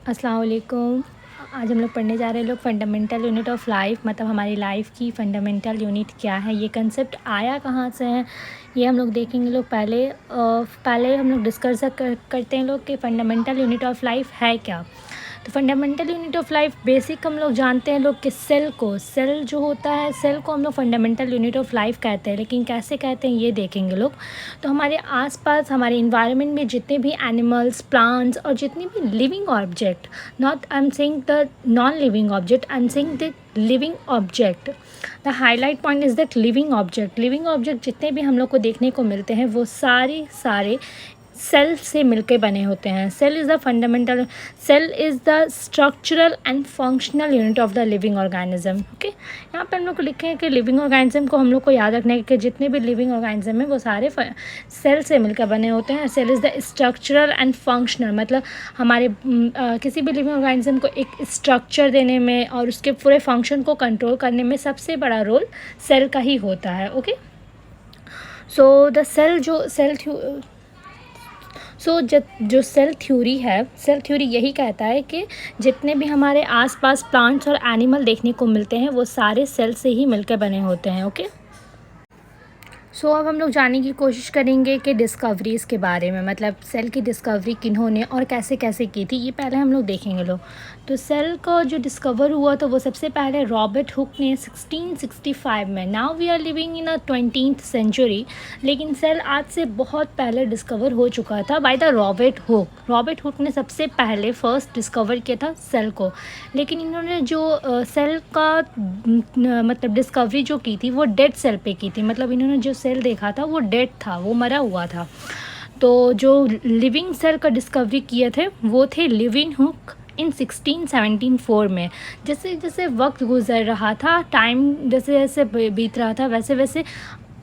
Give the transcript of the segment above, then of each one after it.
अस्सलाम वालेकुम। आज हम लोग पढ़ने जा रहे हैं फंडामेंटल यूनिट ऑफ लाइफ, मतलब हमारी लाइफ की फंडामेंटल यूनिट क्या है, ये कंसेप्ट आया कहाँ से है, ये हम लोग देखेंगे। पहले हम लोग डिस्कस करते हैं कि फंडामेंटल यूनिट ऑफ लाइफ है क्या। तो fundamental unit of life basic हम लोग जानते हैं कि सेल जो होता है, सेल को हम लोग फंडामेंटल यूनिट ऑफ लाइफ कहते हैं। लेकिन कैसे कहते हैं ये देखेंगे लोग। तो हमारे आसपास हमारे इन्वायरमेंट में जितने भी एनिमल्स, प्लांट्स और जितनी भी living object, not I am saying the non living object, I am saying the living object. The highlight point is that living object जितने भी हम लोग को देखने को मिलते हैं वो सारे सेल से मिलके बने होते हैं। Cell is the structural and functional unit of the living organism. Okay, यहाँ पे हम लोग को लिखे हैं कि लिविंग ऑर्गेनिज्म को हम लोग को याद रखना है कि जितने भी लिविंग ऑर्गेनिज्म है वो सारे सेल से मिलकर बने होते हैं। Cell is the structural and functional, मतलब हमारे किसी भी लिविंग ऑर्गेनिज्म को एक स्ट्रक्चर देने में और उसके पूरे फंक्शन को कंट्रोल करने में सबसे बड़ा रोल सेल का ही होता है। ओके, सो द जो सेल थ्योरी है, सेल थ्योरी यही कहता है कि जितने भी हमारे आसपास प्लांट्स और एनिमल देखने को मिलते हैं वो सारे सेल से ही मिलकर बने होते हैं। ओके, अब हम लोग जानने की कोशिश करेंगे कि डिस्कवरीज़ के बारे में, मतलब सेल की डिस्कवरी किन्होंने और कैसे कैसे की थी, ये पहले हम लोग देखेंगे तो सेल का जो डिस्कवर हुआ तो वो सबसे पहले रॉबर्ट हुक ने 1665 में। Now we are living in 20th century, लेकिन सेल आज से बहुत पहले डिस्कवर हो चुका था बाय द रॉबर्ट हुक ने सबसे पहले फर्स्ट डिस्कवर किया था सेल को। लेकिन इन्होंने जो सेल का मतलब डिस्कवरी जो की थी वो डेड सेल पे की थी, मतलब इन्होंने जो सेल देखा था वो डेड था, वो मरा हुआ था। तो जो लिविंग सेल का डिस्कवरी किए थे वो थे लिविंग हुक इन 1674 में। जैसे जैसे वक्त गुजर रहा था, टाइम जैसे जैसे बीत रहा था, वैसे वैसे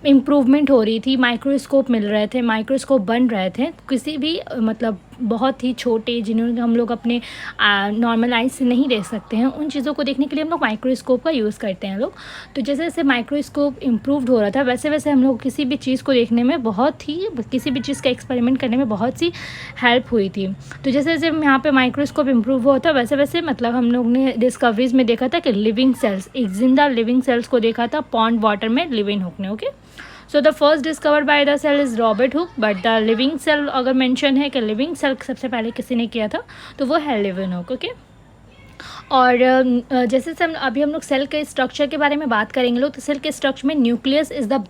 इम्प्रूवमेंट हो रही थी, माइक्रोस्कोप मिल रहे थे, माइक्रोस्कोप बन रहे थे। किसी भी मतलब बहुत ही छोटे जिन्होंने हम लोग अपने नॉर्मल आइज से नहीं देख सकते हैं, उन चीज़ों को देखने के लिए हम लोग माइक्रोस्कोप का यूज़ करते हैं लोग। तो जैसे जैसे माइक्रोस्कोप इम्प्रूव्ड हो रहा था वैसे वैसे हम लोग किसी भी चीज़ को देखने में किसी भी चीज़ का एक्सपेरिमेंट करने में बहुत सी हेल्प हुई थी। तो जैसे जैसे यहाँ पे माइक्रोस्कोप इम्प्रूव हुआ था वैसे वैसे मतलब हम लोग ने डिस्कवरीज में देखा था कि लिविंग सेल्स, एक जिंदा लिविंग सेल्स को देखा था पॉन्ड वाटर में लिविंग हुक ने। Okay, so the first discovered by the cell is Robert Hooke, but the living cell अगर मेंशन है कि लिविंग सेल सबसे पहले किसी ने किया था तो वो है लिविंग हुक। ओके, और जैसे से अभी हम लोग सेल के स्ट्रक्चर के बारे में बात करेंगे लोग, तो सेल के स्ट्रक्चर में न्यूक्लियस इज़ द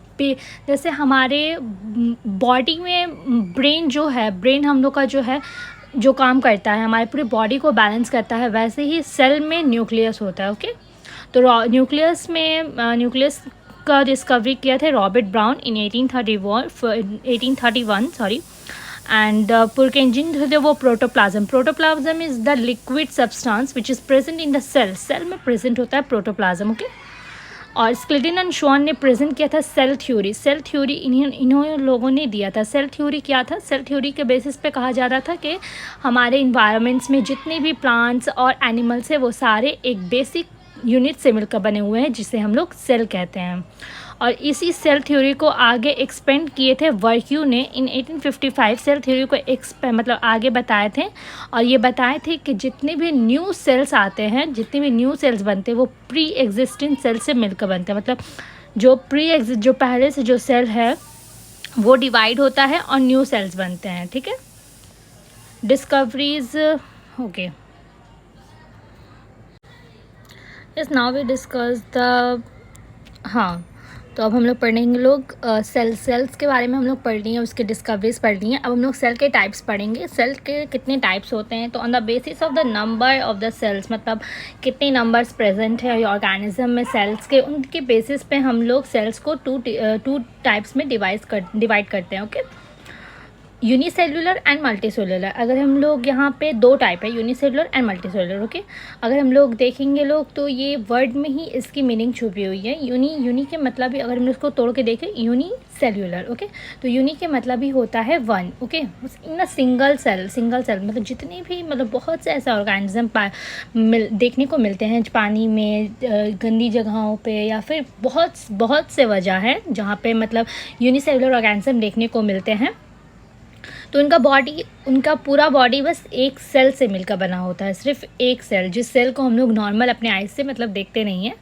जैसे हमारे बॉडी में ब्रेन हम लोग का जो काम करता है, हमारे पूरी बॉडी को बैलेंस करता है, वैसे ही सेल में न्यूक्लियस होता है। ओके, तो न्यूक्लियस का डिस्कवरी किया था Robert Brown in 1831 sorry. And Purkinje थे वो protoplasm is the liquid substance which is present in the cell में प्रेजेंट होता है प्रोटोप्लाज्म। ओके, और स्क्लेटन एंड शॉन ने प्रेजेंट किया था सेल थ्योरी इन्होंने लोगों ने दिया था। सेल थ्योरी क्या था? सेल थ्योरी के बेसिस पे कहा जा रहा था कि हमारे इन्वायरमेंट्स में जितने भी प्लांट्स और एनिमल्स हैं वो सारे एक बेसिक यूनिट से मिलकर बने हुए हैं जिसे हम लोग सेल कहते हैं। और इसी सेल थ्योरी को आगे एक्सपेंड किए थे वर्क्यू ने इन 1855। सेल थ्योरी को मतलब आगे बताए थे, और ये बताए थे कि जितने भी न्यू सेल्स आते हैं, जितने भी न्यू सेल्स बनते हैं वो प्री एग्जिस्टिंग सेल से मिलकर बनते हैं। मतलब जो पहले से जो सेल है वो डिवाइड होता है और न्यू सेल्स बनते हैं। ठीक है, discoveries okay, yes now we discuss the तो अब हम लोग पढ़ेंगे सेल्स के बारे में हम लोग पढ़ लिए हैं, उसके डिस्कवरीज पढ़ ली हैं। अब हम लोग सेल के टाइप्स पढ़ेंगे। सेल के कितने टाइप्स होते हैं, तो on the basis of the number of the cells, मतलब कितने नंबर्स प्रेजेंट है ऑर्गेनिज्म में सेल्स के, उनके बेसिस पे हम लोग सेल्स को टू टाइप्स में डिवाइड करते हैं। Okay, unicellular and multicellular. अगर हम लोग यहाँ पे दो टाइप है, यूनिसेलुलर एंड मल्टीसेलुलर। ओके, अगर हम लोग देखेंगे तो ये वर्ड में ही इसकी मीनिंग छुपी हुई है। यूनी के मतलब ही अगर हम इसको तोड़ के देखें, यूनिसेलुलर। ओके, तो यूनी के मतलब ही होता है one. Okay, in single cell मतलब जितने भी मतलब बहुत से ऐसे ऑर्गेनिज्म देखने को मिलते हैं पानी में, गंदी जगहों पे, या फिर बहुत से वजह है जहाँ पे मतलब यूनिसेलुलर ऑर्गेनिज्म देखने को मिलते हैं। तो उनका पूरा बॉडी बस एक सेल से मिलकर बना होता है, सिर्फ एक सेल, जिस सेल को हम लोग नॉर्मल अपने आइज से मतलब देखते नहीं हैं,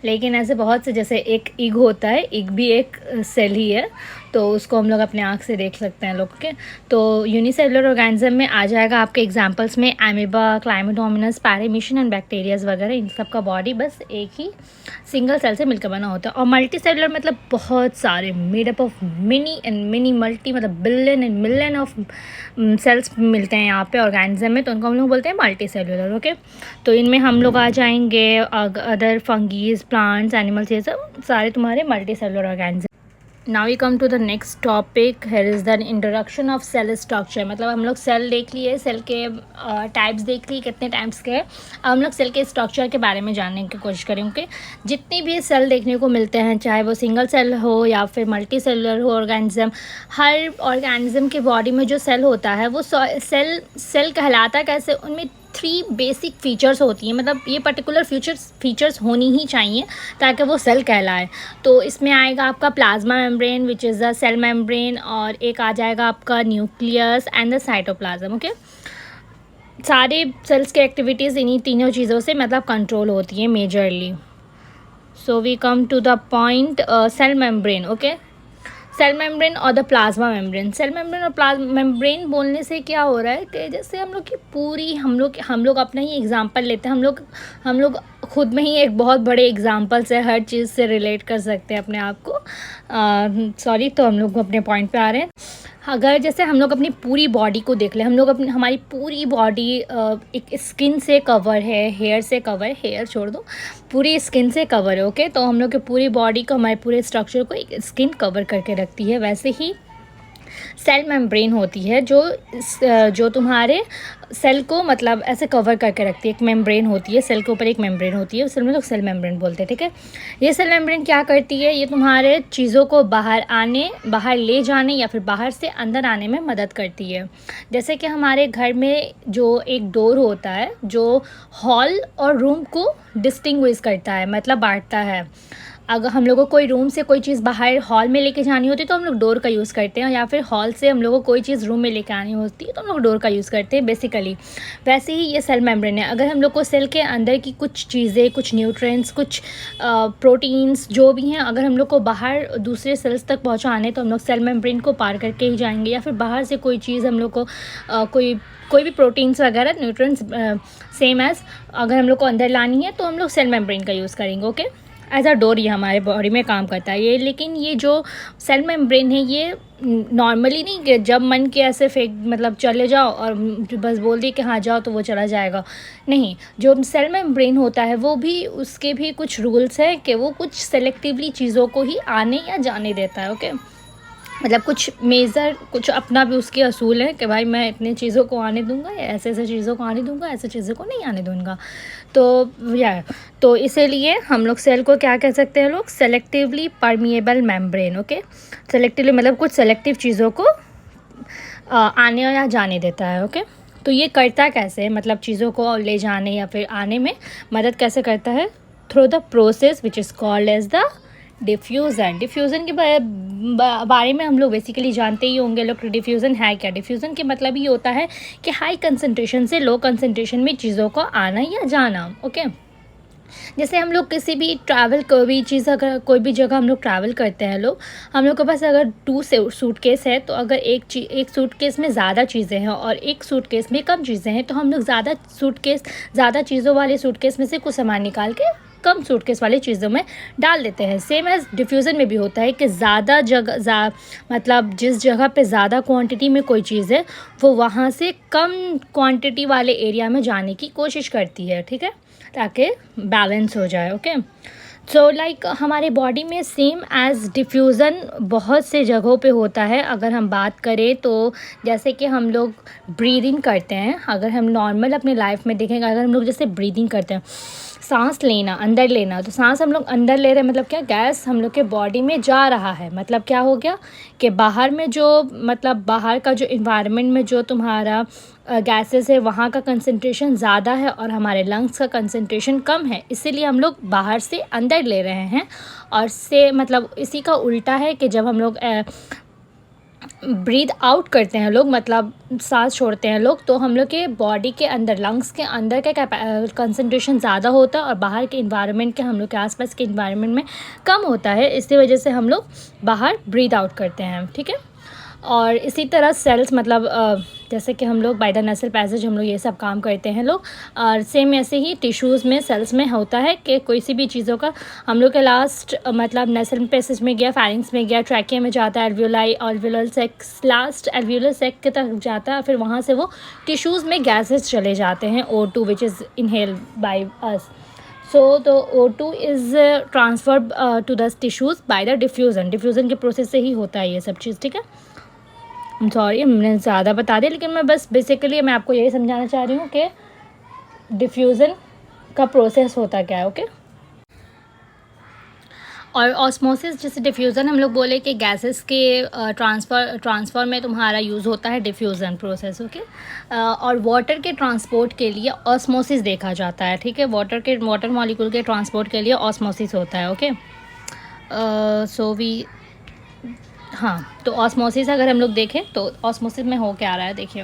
लेकिन ऐसे बहुत से, जैसे एक इग होता है, इग भी एक सेल ही है, तो उसको हम लोग अपने आँख से देख सकते हैं लोग के। तो यूनिसेलुलर ऑर्गेनिज्म में आ जाएगा आपके एग्जांपल्स में एमीबा, क्लाइमेटोमोनास, पैरामीशियन एंड बैक्टीरियाज वगैरह। इन सब का बॉडी बस एक ही सिंगल सेल से मिलकर बना होता है। और मल्टी सेलुलर मतलब बहुत सारे, made up of mini and mini multi, मतलब billion and million of cells मिलते हैं यहाँ पे ऑर्गेनिज्म में, तो उनको हम लोग बोलते हैं मल्टी सेलुलर। ओके, तो इनमें हम लोग आ जाएंगे अदर फंगीज, प्लांट्स, एनिमल्स, ये सब सारे तुम्हारे multicellular organism. Now we come to the next topic, here is the introduction of cell structure. मतलब हम लोग सेल देख लिए, सेल के टाइप्स देख लिए, कितने टाइप्स के हैं। अब हम लोग सेल के स्ट्रक्चर के बारे में जानने की कोशिश करेंगे। जितने भी सेल देखने को मिलते हैं, चाहे वो सिंगल सेल हो या फिर मल्टी सेलुलर हो ऑर्गेनिज्म, हर ऑर्गेनिज्म के बॉडी में जो सेल होता है वो सेल कहलाता कैसे, उनमें 3 बेसिक फीचर्स होती हैं, मतलब ये पर्टिकुलर फीचर्स होनी ही चाहिए ताकि वो सेल कहलाए। तो इसमें आएगा आपका plasma membrane which is the cell membrane, और एक आ जाएगा आपका nucleus and the cytoplasm. Okay, सारे सेल्स की एक्टिविटीज़ इन्हीं तीनों चीज़ों से मतलब कंट्रोल होती है majorly. So we come to the point, cell membrane. Okay, cell membrane और the plasma membrane. Cell membrane और प्लाज्मा मेम्ब्रेन बोलने से क्या हो रहा है कि जैसे हम लोग की पूरी, हम लोग अपना ही एग्जांपल लेते हैं, हम लोग खुद में ही एक बहुत बड़े एग्जांपल से हर चीज़ से रिलेट कर सकते हैं अपने आप को। सॉरी, तो हम लोग अपने पॉइंट पे आ रहे हैं। अगर जैसे हम लोग अपनी पूरी बॉडी को देख लें, हम लोग हमारी पूरी बॉडी एक स्किन से कवर है, हेयर से कवर है, हेयर छोड़ दो, पूरी स्किन से कवर है। ओके, तो हम लोग के पूरी बॉडी को, हमारे पूरे स्ट्रक्चर को एक स्किन कवर करके रखती है। वैसे ही सेल मेम्ब्रेन होती है जो तुम्हारे सेल को मतलब ऐसे कवर करके रखती है। एक मेम्ब्रेन होती है, सेल के ऊपर एक मेम्ब्रेन होती है, उस सेल में लोग सेल मेम्ब्रेन बोलते हैं। ठीक है, ये सेल मेम्ब्रेन क्या करती है, ये तुम्हारे चीज़ों को बाहर ले जाने या फिर बाहर से अंदर आने में मदद करती है। जैसे कि हमारे घर में जो एक डोर होता है जो हॉल और रूम को डिस्टिंग्विश करता है, मतलब बांटता है। अगर हम लोगों को कोई रूम से कोई चीज़ बाहर हॉल में लेके जानी होती है तो हम लोग डोर का यूज़ करते हैं, या फिर हॉल से हम लोगों को कोई चीज़ रूम में लेके आनी होती है तो हम लोग डोर का यूज़ करते हैं बेसिकली। वैसे ही ये सेल मेम्ब्रेन है। अगर हम लोग को सेल के अंदर की कुछ चीज़ें, कुछ न्यूट्रिएंट्स, कुछ प्रोटीन्स जो भी हैं, अगर हम लोग को बाहर दूसरे सेल्स तक पहुँचाने तो हम लोग सेल मेम्ब्रेन को पार करके ही जाएंगे, या फिर बाहर से कोई चीज़ हम लोग को कोई भी प्रोटीन्स वगैरह, न्यूट्रिएंट्स सेम एज़ अगर हम लोग को अंदर लानी है तो हम लोग सेल मेम्ब्रेन का यूज़ करेंगे। ओके, एज अ डोर ये हमारे बॉडी में काम करता है ये। लेकिन ये जो सेल मेम्ब्रेन है ये नॉर्मली नहीं कि जब मन के ऐसे मतलब चले जाओ और बस बोल दिए कि हाँ जाओ तो वो चला जाएगा, नहीं। जो सेल मेम्ब्रेन होता है वो भी, उसके भी कुछ रूल्स हैं कि वो कुछ सेलेक्टिवली चीज़ों को ही आने या जाने देता है। ओके, मतलब कुछ अपना भी उसके असूल है कि भाई मैं इतने चीज़ों को आने दूंगा या ऐसे चीज़ों को आने दूंगा, ऐसे चीज़ों को नहीं आने दूंगा। तो इसीलिए हम लोग सेल को क्या कह सकते हैं लोग, selectively permeable membrane. Okay, selectively मतलब कुछ सेलेक्टिव चीज़ों को आने या जाने देता है। ओके, तो ये करता कैसे है, मतलब चीज़ों को ले जाने या फिर आने में मदद कैसे करता है, through the process which is called as the diffusion. Diffusion के बारे में हम लोग बेसिकली जानते ही होंगे लोग। डिफ्यूज़न है क्या? डिफ्यूज़न के मतलब ये होता है कि हाई कंसंट्रेशन से लो कंसंट्रेशन में चीज़ों को आना या जाना। ओके, जैसे हम लोग किसी भी ट्रैवल, कोई भी चीज़, अगर कोई भी जगह हम लोग ट्रैवल करते हैं हम लोग के पास अगर 2 सूटकेस है, तो अगर एक सूटकेस में ज़्यादा चीज़ें हैं और एक सूटकेस में कम चीज़ें हैं, तो हम लोग ज़्यादा चीज़ों वाले सूटकेस में से कुछ सामान निकाल के कम सूटकेस वाली चीज़ों में डाल देते हैं। सेम एज डिफ्यूज़न में भी होता है कि मतलब जिस जगह पे ज़्यादा क्वांटिटी में कोई चीज़ है वो वहाँ से कम क्वांटिटी वाले एरिया में जाने की कोशिश करती है। ठीक है, ताकि बैलेंस हो जाए। ओके, सो लाइक हमारे बॉडी में सेम एज़ डिफ्यूज़न बहुत से जगहों पे होता है। अगर हम बात करें तो जैसे कि हम लोग ब्रीदिंग करते हैं, अगर हम नॉर्मल अपने लाइफ में देखेंगे, अगर हम लोग जैसे ब्रीदिंग करते हैं, सांस लेना, अंदर लेना, तो सांस हम लोग अंदर ले रहे हैं, मतलब क्या, गैस हम लोग के बॉडी में जा रहा है। मतलब क्या हो गया कि बाहर में बाहर का जो इन्वायरमेंट में जो तुम्हारा गैसेस है वहाँ का कंसंट्रेशन ज़्यादा है और हमारे लंग्स का कंसंट्रेशन कम है, इसीलिए हम लोग बाहर से अंदर ले रहे हैं। और मतलब इसी का उल्टा है कि जब हम लोग ब्रीथ आउट करते हैं लोग, मतलब सांस छोड़ते हैं लोग, तो हम लोग के बॉडी के अंदर, लंग्स के अंदर का कंसंट्रेशन ज़्यादा होता है और बाहर के इन्वायरमेंट के, हम लोग के आसपास के इन्वायरमेंट में कम होता है। इसी वजह से हम लोग बाहर ब्रीथ आउट करते हैं, ठीक है। और इसी तरह सेल्स, मतलब जैसे कि हम लोग बाय द नेसल पैसेज हम लोग ये सब काम करते हैं लोग, और सेम ऐसे ही टिश्यूज़ में, सेल्स में होता है कि कोई सी भी चीज़ों का हम लोग के लास्ट, मतलब नेसल पैसेज में गया, फैरिंग्स में गया, ट्रैकिया में जाता है, alveoli, alveolar sacs, last alveolar sac की तरफ जाता है, फिर वहाँ से वो टिश्यूज़ में गैसेस चले जाते हैं, O2 which is inhale by us. So तो O2 is transferred to the tissues by the diffusion. Diffusion के प्रोसेस से ही होता है ये सब चीज़, ठीक है। सॉरी मैंने ज़्यादा बता दिया, लेकिन मैं बस बेसिकली मैं आपको यही समझाना चाह रही हूँ कि डिफ्यूज़न का प्रोसेस होता क्या है, ओके। और ऑस्मोसिस, जैसे डिफ्यूज़न हम लोग बोले कि गैसेस के ट्रांसफ़र में तुम्हारा यूज़ होता है डिफ्यूज़न प्रोसेस, ओके। और वाटर के ट्रांसपोर्ट के लिए ऑस्मोसिस देखा जाता है, ठीक है। वाटर मॉलिक्यूल के ट्रांसपोर्ट के लिए ऑस्मोसिस होता है, ओके। हाँ, तो ऑस्मोसिस अगर हम लोग देखें तो ऑस्मोसिस में हो क्या रहा है, देखिए।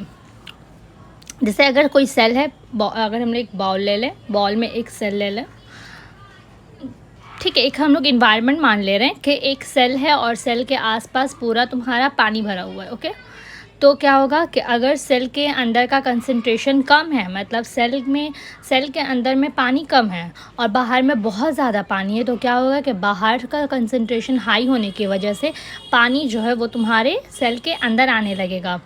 जैसे अगर कोई सेल है, अगर हम लोग एक बाउल ले लें, बाउल में एक सेल ले लें, ठीक है। एक हम लोग इन्वायरमेंट मान ले रहे हैं कि एक सेल है और सेल के आसपास पूरा तुम्हारा पानी भरा हुआ है, ओके। तो क्या होगा कि अगर सेल के अंदर का कंसंट्रेशन कम है, मतलब सेल के अंदर में पानी कम है और बाहर में बहुत ज़्यादा पानी है, तो क्या होगा कि बाहर का कंसंट्रेशन हाई होने की वजह से पानी जो है वो तुम्हारे सेल के अंदर आने लगेगा।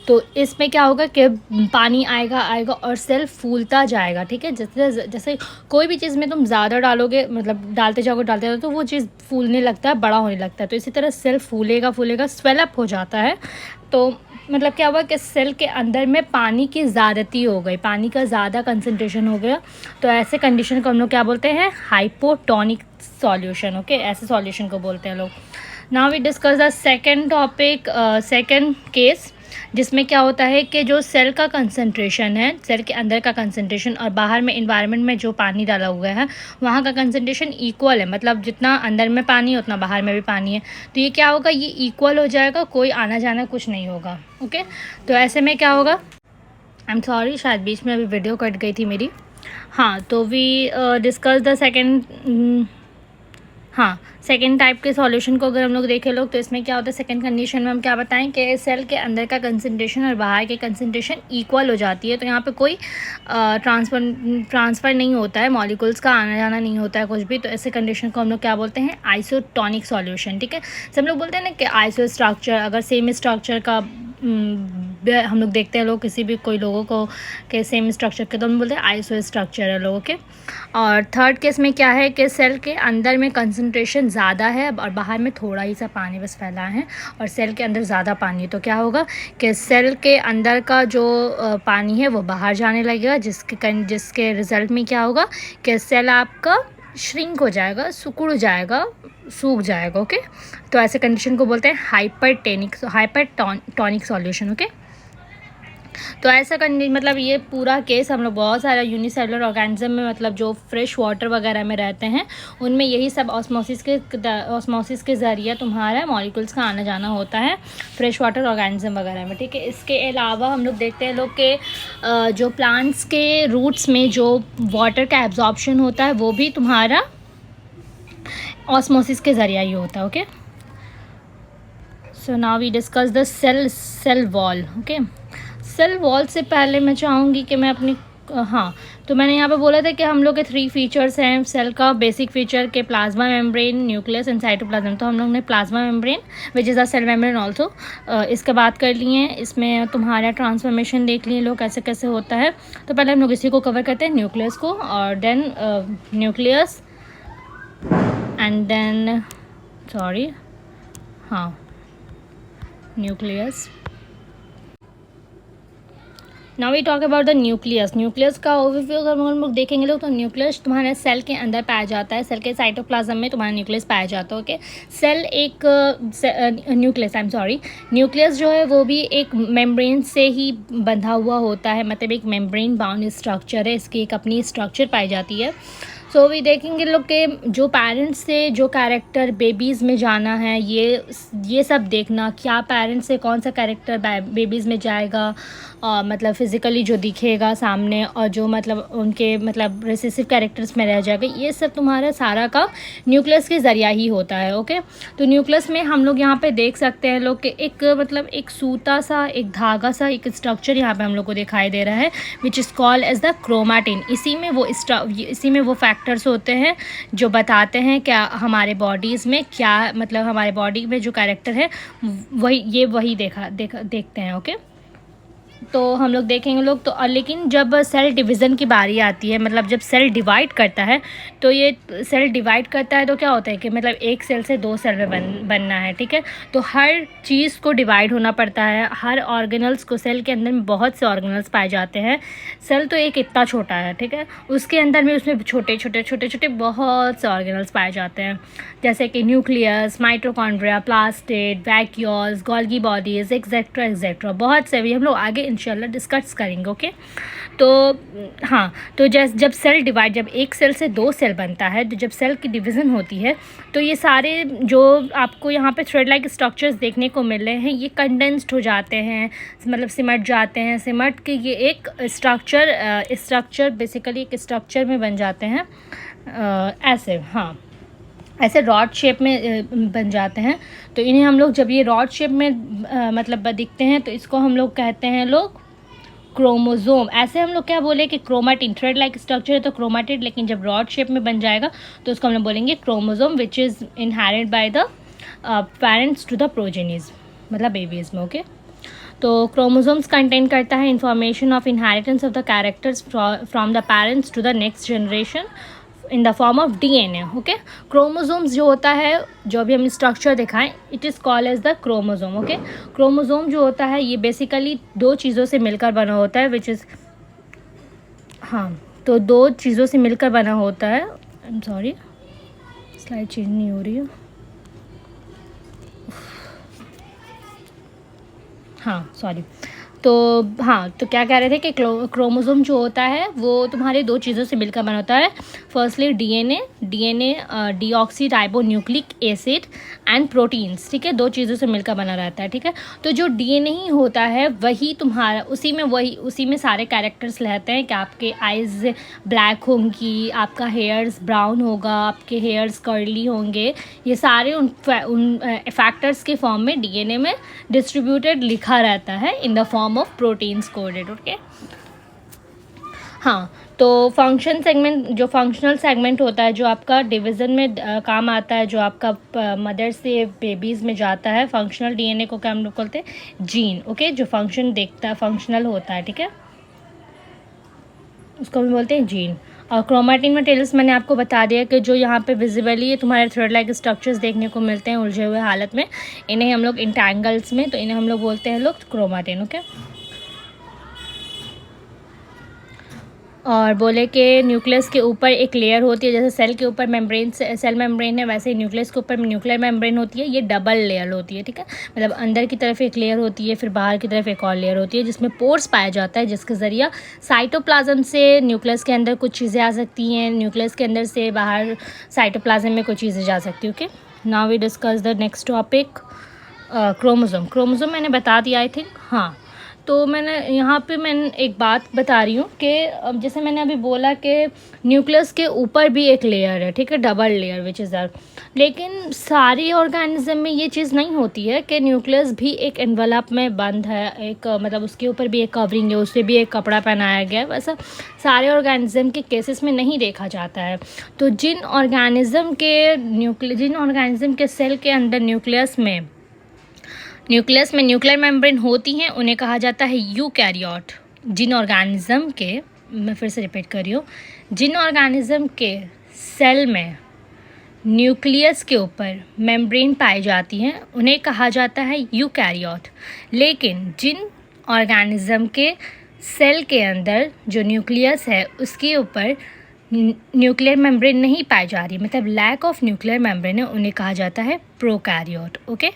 तो इसमें क्या होगा कि पानी आएगा और सेल फूलता जाएगा, ठीक है। जैसे कोई भी चीज़ में तुम ज़्यादा डालोगे, मतलब डालते जाओगे तो वो चीज़ फूलने लगता है, बड़ा होने लगता है। तो इसी तरह सेल फूलेगा, स्वेलअप हो जाता है। तो मतलब क्या हुआ कि सेल के अंदर में पानी की ज़्यादती हो गई, पानी का ज़्यादा कंसंट्रेशन हो गया। तो ऐसे कंडीशन को हम लोग क्या बोलते हैं, हाइपोटोनिक सॉल्यूशन, ओके। ऐसे सॉल्यूशन को बोलते हैं लोग। Now we discuss the second topic, second case, जिसमें क्या होता है कि जो सेल का कंसंट्रेशन है, सेल के अंदर का कंसंट्रेशन और बाहर में इन्वायरमेंट में जो पानी डाला हुआ है वहाँ का कंसंट्रेशन इक्वल है, मतलब जितना अंदर में पानी है उतना बाहर में भी पानी है। तो ये क्या होगा, ये इक्वल हो जाएगा, कोई आना जाना कुछ नहीं होगा, ओके। तो ऐसे में क्या होगा, आई एम सॉरी, शायद बीच में अभी वीडियो कट गई थी मेरी। हाँ, तो we discuss the second type के सॉल्यूशन को अगर हम लोग देखें लोग, तो इसमें क्या होता है, सेकेंड कंडीशन में हम क्या बताएं कि सेल के अंदर का कंसंट्रेशन और बाहर के कंसंट्रेशन इक्वल हो जाती है। तो यहाँ पे कोई ट्रांसफ़र नहीं होता है, मॉलिक्यूल्स का आना जाना नहीं होता है कुछ भी। तो ऐसे कंडीशन को हम लोग क्या बोलते हैं, आइसोटोनिक सॉल्यूशन, ठीक है। सब लोग बोलते हैं ना कि आइसो स्ट्रक्चर, अगर सेम स्ट्रक्चर का हम लोग देखते हैं लोग, किसी भी कोई लोगों को के सेम स्ट्रक्चर के, तो हम बोलते हैं आइसो स्ट्रक्चर है लोगों के। और थर्ड केस में क्या है कि सेल के अंदर में कंसंट्रेशन ज़्यादा है और बाहर में थोड़ा ही सा पानी बस फैला है, और सेल के अंदर ज़्यादा पानी है। तो क्या होगा कि सेल के अंदर का जो पानी है वो बाहर जाने लगेगा, जिसके रिज़ल्ट में क्या होगा कि सेल आपका श्रिंक हो जाएगा, सिकुड़ जाएगा, सूख जाएगा, ओके। तो ऐसे कंडीशन को बोलते हैं हाइपरटोनिक सॉल्यूशन, ओके। तो ऐसा मतलब ये पूरा केस हम लोग बहुत सारा यूनिसेलुलर ऑर्गेनिज्म में, मतलब जो फ्रेश वाटर वगैरह में रहते हैं उनमें यही सब ऑस्मोसिस के ज़रिए तुम्हारा मॉलिक्यूल्स का आना जाना होता है फ्रेश वाटर ऑर्गेनिज्म वगैरह में, ठीक है। इसके अलावा हम लोग देखते हैं लोग के जो प्लांट्स के रूट्स में जो वाटर का एब्जॉर्प्शन होता है वो भी तुम्हारा ऑस्मोसिस के ज़रिए ही होता है, okay. So now we discuss the cell wall, okay. Cell wall से पहले मैं चाहूँगी कि मैं अपनी तो मैंने यहाँ पे बोला था कि हम लोग के 3 फीचर्स हैं सेल का, बेसिक फीचर के plasma membrane, nucleus and cytoplasm. तो हम लोग ने plasma membrane which is a cell membrane also इसके बात कर लिए हैं। इसमें तुम्हारा ट्रांसफॉर्मेशन देख लिए लोग कैसे कैसे होता है। तो पहले हम लोग इसी को कवर करते हैं, न्यूक्लियस को, और then nucleus and then nucleus. Now we talk about the nucleus. Nucleus का ओवरव्यू अगर हम लोग देखेंगे लोग, तो न्यूक्लियस तुम्हारे सेल के अंदर पाया जाता है, सेल के साइटोप्लाज्म में तुम्हारा न्यूक्लियस पाया जाता है, ओके। सेल एक न्यूक्लियस जो है वो भी एक मेम्ब्रेन से ही बंधा हुआ होता है, मतलब एक मेम्ब्रेन बाउंड स्ट्रक्चर है, इसकी एक अपनी स्ट्रक्चर पाई जाती है। सो भी देखेंगे लोग के जो पेरेंट्स से जो कैरेक्टर बेबीज़ में जाना है, ये सब देखना क्या पेरेंट्स से कौन सा कैरेक्टर बेबीज़ में जाएगा, मतलब फ़िज़िकली जो दिखेगा सामने, और जो मतलब उनके मतलब रिसेसिव कैरेक्टर्स में रह जाएगा, ये सब तुम्हारा सारा का न्यूक्लियस के ज़रिया ही होता है। ओके, तो न्यूक्लियस में हम लोग यहाँ पे देख सकते हैं लोग कि एक मतलब एक सूता सा, एक धागा सा, एक स्ट्रक्चर यहाँ पे हम लोग को दिखाई दे रहा है, which is called as the chromatin. इसी में वो फैक्टर्स होते हैं जो बताते हैं क्या हमारे बॉडीज़ में क्या मतलब हमारे बॉडी में जो कैरेक्टर है वही देखते हैं। ओके, तो हम लोग देखेंगे लोग तो लेकिन जब सेल डिवीज़न की बारी आती है, मतलब जब सेल डिवाइड करता है, तो ये सेल डिवाइड करता है तो क्या होता है कि मतलब एक सेल से 2 सेल में बनना है। ठीक है, तो हर चीज़ को डिवाइड होना पड़ता है, हर ऑर्गेनल्स को, सेल के अंदर में बहुत से ऑर्गेनल्स पाए जाते हैं। सेल तो एक इतना छोटा है, ठीक है, उसके अंदर में उसमें छोटे छोटे बहुत से ऑर्गेनल्स पाए जाते हैं, जैसे कि nucleus, mitochondria, plastid, vacuoles, Golgi bodies, etcetera बहुत से भी हम लोग आगे इंशाल्लाह डिस्कस करेंगे। ओके, तो हाँ, तो जब सेल डिवाइड, जब एक सेल से 2 सेल बनता है, तो जब सेल की डिवीज़न होती है, तो ये सारे जो आपको यहाँ पे थ्रेड लाइक स्ट्रक्चर्स देखने को मिल रहे हैं, ये कंडेंस्ड हो जाते हैं, मतलब सिमट जाते हैं, सिमट के ये एक स्ट्रक्चर बेसिकली एक स्ट्रक्चर में बन जाते हैं, ऐसे, हाँ, ऐसे रॉड शेप में बन जाते हैं। तो इन्हें हम लोग जब ये रॉड शेप में मतलब दिखते हैं, तो इसको हम लोग कहते हैं लोग क्रोमोज़ोम। ऐसे हम लोग क्या बोले कि क्रोमैटिन, थ्रेड लाइक स्ट्रक्चर है तो क्रोमैटिड, लेकिन जब रॉड शेप में बन जाएगा तो उसको हम लोग बोलेंगे chromosome, which is inherited by the parents to the progenies, मतलब बेबीज़ में। ओके, तो क्रोमोसोम्स कंटेन करता है information of inheritance of the characters from the parents to the next generation in the form of DNA. Okay, chromosomes जो होता है, जो भी हम स्ट्रक्चर दिखाएं, it is called as the chromosome. Okay, chromosome जो होता है ये बेसिकली 2 चीज़ों से मिलकर बना होता है, विच इज़, हाँ, तो 2 चीज़ों से मिलकर बना होता है। I am sorry, slide change नहीं हो रही है। हाँ, सॉरी। तो हाँ, तो क्या कह रहे थे कि क्रोमोसोम जो होता है वो तुम्हारे 2 चीज़ों से मिलकर बना होता है। Firstly DNA deoxy ribo nucleic acid and proteins, ठीक है, 2 चीज़ों से मिलकर बना रहता है। ठीक है, तो जो डीएनए ही होता है वही तुम्हारा, उसी में सारे कैरेक्टर्स रहते हैं कि आपके आइज़ ब्लैक होंगी, आपका हेयर्स ब्राउन होगा, आपके हेयर्स कर्ली होंगे, ये सारे उन फैक्टर्स के फॉर्म में डीएनए में डिस्ट्रीब्यूटेड लिखा रहता है इन the form of proteins coded. Okay, हाँ, तो जो फंक्शनल सेगमेंट होता है, जो आपका डिवीज़न में काम आता है, जो आपका मदर से बेबीज़ में जाता है, फंक्शनल डीएनए को क्या हम लोग बोलते हैं, जीन। ओके, जो फंक्शन देखता है, फंक्शनल होता है, ठीक है, उसको हम बोलते हैं जीन। और क्रोमैटिन में टेल्स मैंने आपको बता दिया कि जो यहाँ पे विजिबली तुम्हारे थ्रेड लाइक स्ट्रक्चर्स देखने को मिलते हैं उलझे हुए हालत में, इन्हें हम लोग इंटैंगल्स में, तो इन्हें हम लोग बोलते हैं लोग क्रोमैटिन। ओके, और बोले कि न्यूक्लियस के ऊपर एक लेयर होती है, जैसे सेल के ऊपर सेल मेम्ब्रेन है, वैसे ही न्यूक्लियस के ऊपर न्यूक्लियर मेम्ब्रेन होती है। ये डबल लेयर होती है, ठीक है, मतलब अंदर की तरफ एक लेयर होती है, फिर बाहर की तरफ एक और लेयर होती है, जिसमें पोर्स पाया जाता है, जिसके ज़रिए साइटोप्लाज्म से न्यूक्लियस के अंदर कुछ चीज़ें आ सकती हैं, न्यूक्लियस के अंदर से बाहर साइटोप्लाज्म में कुछ चीज़ें जा सकती है। Okay, now we discuss the next topic, chromosome मैंने बता दिया आई थिंक। हाँ, तो मैंने एक बात बता रही हूँ कि जैसे मैंने अभी बोला कि न्यूक्लियस के ऊपर भी एक लेयर है, ठीक है, डबल लेयर विच इज़ दर, लेकिन सारी ऑर्गेनिज्म में ये चीज़ नहीं होती है कि न्यूक्लियस भी एक एनवलप में बंद है, एक मतलब उसके ऊपर भी एक कवरिंग है, उससे भी एक कपड़ा पहनाया गया है, वैसा सारे ऑर्गेनिज्म के केसेस में नहीं देखा जाता है। तो जिन ऑर्गेनिज्म के सेल के अंदर न्यूक्लियस में न्यूक्लियर मेम्ब्रेन होती हैं, उन्हें कहा जाता है यूकैरियोट। जिन ऑर्गेनिज्म के, मैं फिर से रिपीट कर रही हूँ, जिन ऑर्गेनिज्म के सेल में न्यूक्लियस के ऊपर मेम्ब्रेन पाई जाती हैं उन्हें कहा जाता है यूकैरियोट। लेकिन जिन ऑर्गेनिज्म के सेल के अंदर जो न्यूक्लियस है उसके ऊपर न्यूक्लियर मेम्ब्रेन नहीं पाई जा रही, मतलब लैक ऑफ न्यूक्लियर मेम्ब्रेन है, उन्हें कहा जाता है प्रोकैरियोट। ओके,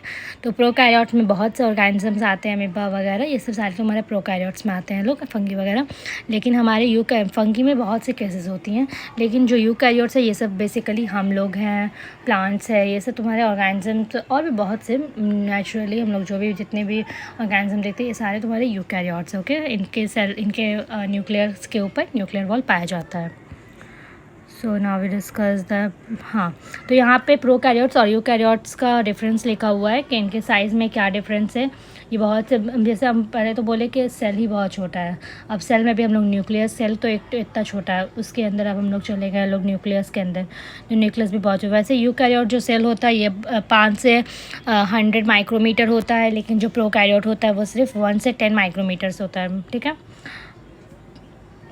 तो प्रोकैरियोट में बहुत से ऑर्गेनिजम्स आते हैं, अमीबा वगैरह, ये सब सारे हमारे प्रोकैरियोट्स में आते हैं लोग, फंगी वगैरह। लेकिन हमारे फंगी में बहुत से केसेस होती हैं, लेकिन जो यूकैरियोट्स है ये सब बेसिकली हम लोग हैं, प्लांट्स है, ये सब तुम्हारे ऑर्गेनिजम्स और भी बहुत से नेचुरली हम लोग जो भी जितने भी ऑर्गेनिज्म देखते हैं ये सारे तुम्हारे यूकैरियोट्स। ओके, इनके सेल, इनके न्यूक्लियस के ऊपर न्यूक्लियर वॉल पाया जाता है। So now we discuss the, हाँ, तो यहाँ पे प्रोकैरियोट्स और यूकैरियोट्स का डिफरेंस लिखा हुआ है कि इनके साइज़ में क्या डिफरेंस है। ये बहुत से, जैसे हम पहले तो बोले कि सेल ही बहुत छोटा है, अब सेल में भी हम लोग न्यूक्लियस, सेल तो एक तो इतना छोटा है, उसके अंदर अब हम लोग चले गए लोग न्यूक्लियस के अंदर, जो न्यूक्लियस भी बहुत छोटा। वैसे यूकैरियोट जो सेल होता है ये 5 से 100 माइक्रोमीटर होता है, लेकिन जो प्रोकैरियोट होता है वो सिर्फ 1 से 10 माइक्रोमीटर्स होता है। ठीक है,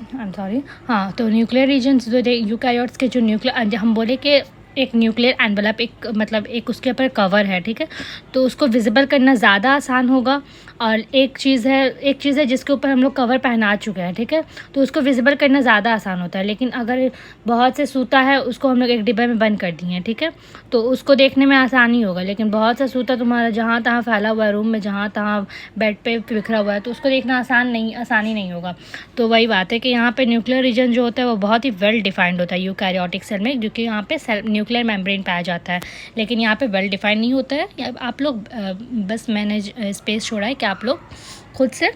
आई एम सॉरी। हाँ, तो न्यूक्लियर रीजन्स जो यूकैरियोट्स के जो न्यूक्लियर, हम बोले कि एक न्यूक्लियर एनवलप, एक मतलब एक उसके ऊपर कवर है, ठीक है, तो उसको विजिबल करना ज़्यादा आसान होगा। और एक चीज़ है जिसके ऊपर हम लोग कवर पहना चुके हैं, ठीक है, तो उसको विजिबल करना ज़्यादा आसान होता है। लेकिन अगर बहुत से सूता है उसको हम लोग एक डिब्बे में बंद कर दिए हैं, ठीक है, तो उसको देखने में आसानी होगा। लेकिन बहुत सा सूता तुम्हारा जहाँ तहाँ फैला हुआ है रूम में, जहाँ तहाँ बेड पे बिखरा हुआ है, तो उसको देखना आसानी नहीं होगा। तो वही बात है कि यहाँ पे न्यूक्लियर रीजन जो होता है वो बहुत ही वेल डिफाइंड होता है यूकैरियोटिक सेल में, क्योंकि यहाँ पे सेल न्यूक्लियर मेम्ब्रेन पाया जाता है, लेकिन यहाँ पे वेल डिफाइंड नहीं होता है। आप लोग बस मैंने स्पेस छोड़ा है कि आप लोग खुद से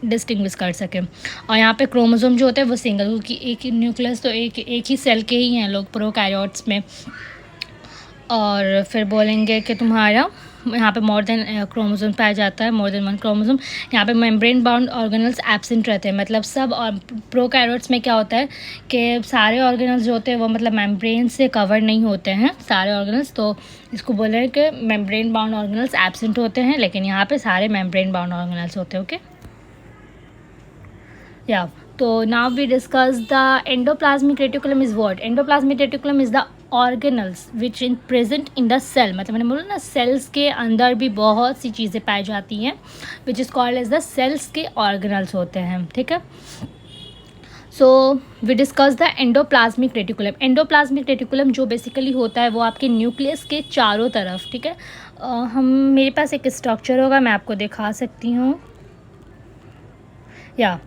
डिस्टिंग्विश कर सकें। और यहाँ पे क्रोमोसोम जो होता है वो सिंगल, क्योंकि एक ही न्यूक्लियस तो एक ही सेल के ही हैं लोग प्रोकैरियोट्स में। और फिर बोलेंगे कि तुम्हारा यहाँ पे मोर देन क्रोमोसोम पाया जाता है, मोर देन 1 क्रोमोसोम। यहाँ पे मेम्ब्रेन बाउंड ऑर्गेनल्स एब्सेंट रहते हैं, मतलब सब। और प्रोकैरियोट्स में क्या होता है कि सारे ऑर्गेनल्स जो होते हैं वो मतलब मेम्ब्रेन से कवर नहीं होते हैं सारे ऑर्गेनल्स, तो इसको बोल रहे हैं कि मेम्ब्रेन बाउंड ऑर्गेनल्स एब्सेंट होते हैं, लेकिन यहाँ पे सारे मेम्ब्रेन बाउंड ऑर्गेनल्स होते हैं। ओके, या तो now we discuss the endoplasmic reticulum is what. Endoplasmic reticulum is the organelles which in present in the cell, मतलब मैंने बोला ना सेल्स के अंदर भी बहुत सी चीज़ें पाई जाती हैं, which is called as the cells के ऑर्गेनल्स होते हैं। ठीक है, so we discuss the endoplasmic reticulum. Endoplasmic reticulum जो बेसिकली होता है वो आपके न्यूक्लियस के चारों तरफ, ठीक है, मेरे पास एक स्ट्रक्चर होगा, मैं आपको दिखा सकती हूँ। या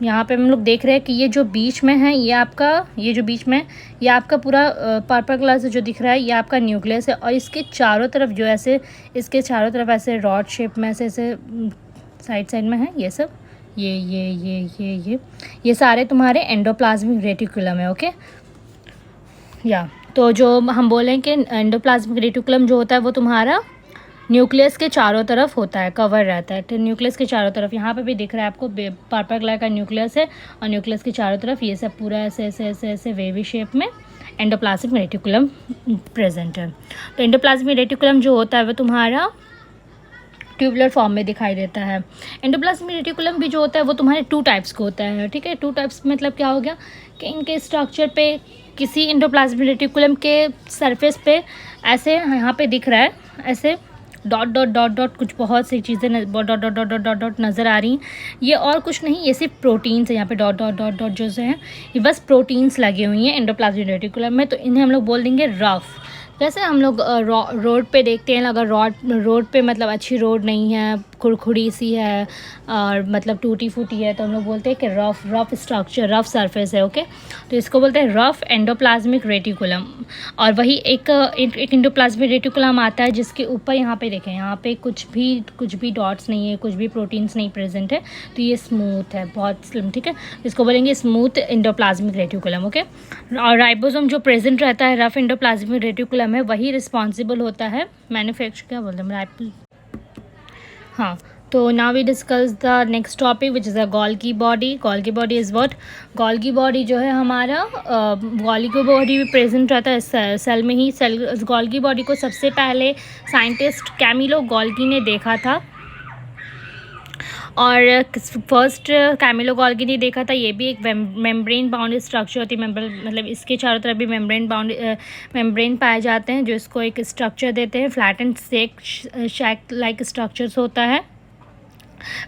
यहाँ पे हम लोग देख रहे हैं कि ये जो बीच में है ये आपका, ये जो बीच में ये आपका पूरा पर्पल कलर से जो दिख रहा है ये आपका न्यूक्लियस है। और इसके चारों तरफ जो ऐसे, इसके चारों तरफ ऐसे रॉड शेप में ऐसे साइड में है ये सब, ये सारे तुम्हारे एंडोप्लाज्मिक रेटिकुलम है। ओके, या तो जो हम बोलें कि एंडोप्लाज्मिक रेटिकुलम जो होता है वो तुम्हारा न्यूक्लियस के चारों तरफ होता है, कवर रहता है। तो न्यूक्लियस के चारों तरफ यहाँ पे भी दिख रहा है आपको पर्पल कलर का न्यूक्लियस है, और न्यूक्लियस के चारों तरफ ये सब पूरा ऐसे वेवी शेप में एंडोप्लाज्मिक रेटिकुलम प्रेजेंट है। तो एंडोप्लाज्मिक रेटिकुलम जो होता है वो तुम्हारा ट्यूबुलर फॉर्म में दिखाई देता है। एंडोप्लाज्मिक रेटिकुलम भी जो होता है वो तुम्हारे 2 टाइप्स का होता है। ठीक है, 2 टाइप्स मतलब क्या हो गया कि इनके स्ट्रक्चर पे, किसी एंडोप्लाज्मिक रेटिकुलम के सरफेस पे ऐसे यहाँ पे दिख रहा है ऐसे डॉट डॉट डॉट डॉट, कुछ बहुत सी चीज़ें dot dot dot dot dot dot नज़र आ रही हैं। ये और कुछ नहीं, ये सिर्फ प्रोटीन्स है। यहाँ पे डॉट डॉट डॉट डॉट जो हैं ये बस प्रोटीन्स लगी हुई हैं एंडोप्लाज्मिक रेटिकुलम में, तो इन्हें हम लोग बोल देंगे रफ। जैसे हम लोग रोड पे देखते हैं, अगर रोड पे मतलब अच्छी रोड नहीं है, खुरखुरी सी है और मतलब टूटी फूटी है, तो हम लोग बोलते हैं कि रफ स्ट्रक्चर, रफ सरफेस है। ओके, तो इसको बोलते हैं रफ एंडोप्लाज्मिक रेटिकुलम। और वही एक एंडोप्लाज्मिक रेटिकुलम आता है जिसके ऊपर यहाँ पे देखें, यहाँ पे कुछ भी डॉट्स नहीं है, कुछ भी प्रोटीन्स नहीं प्रेजेंट है, तो ये स्मूथ है, बहुत स्लिम। ठीक है, इसको बोलेंगे स्मूथ एंडोप्लाज्मिक रेटिकुलम। ओके, और राइबोसोम जो प्रेजेंट रहता है रफ एंडोप्लाज्मिक रेटिकुलम है, वही रिस्पॉन्सिबल होता है मैन्युफैक्चर, क्या बोलते हैं, हाँ। तो now we discuss the next topic which is a Golgi body. Golgi body is what. Golgi body जो है हमारा, गोल्गी बॉडी भी प्रेजेंट रहता है सेल में ही। गोल्गी बॉडी को सबसे पहले साइंटिस्ट कैमिलो गोल्गी ने देखा था, और फर्स्ट कैमिलो गोल्गी ने देखा था। ये भी एक मेम्ब्रेन बाउंड स्ट्रक्चर होती है, मतलब इसके चारों तरफ भी मेम्ब्रेन पाए जाते हैं जो इसको एक स्ट्रक्चर देते हैं। Flat and shake like structures होता है।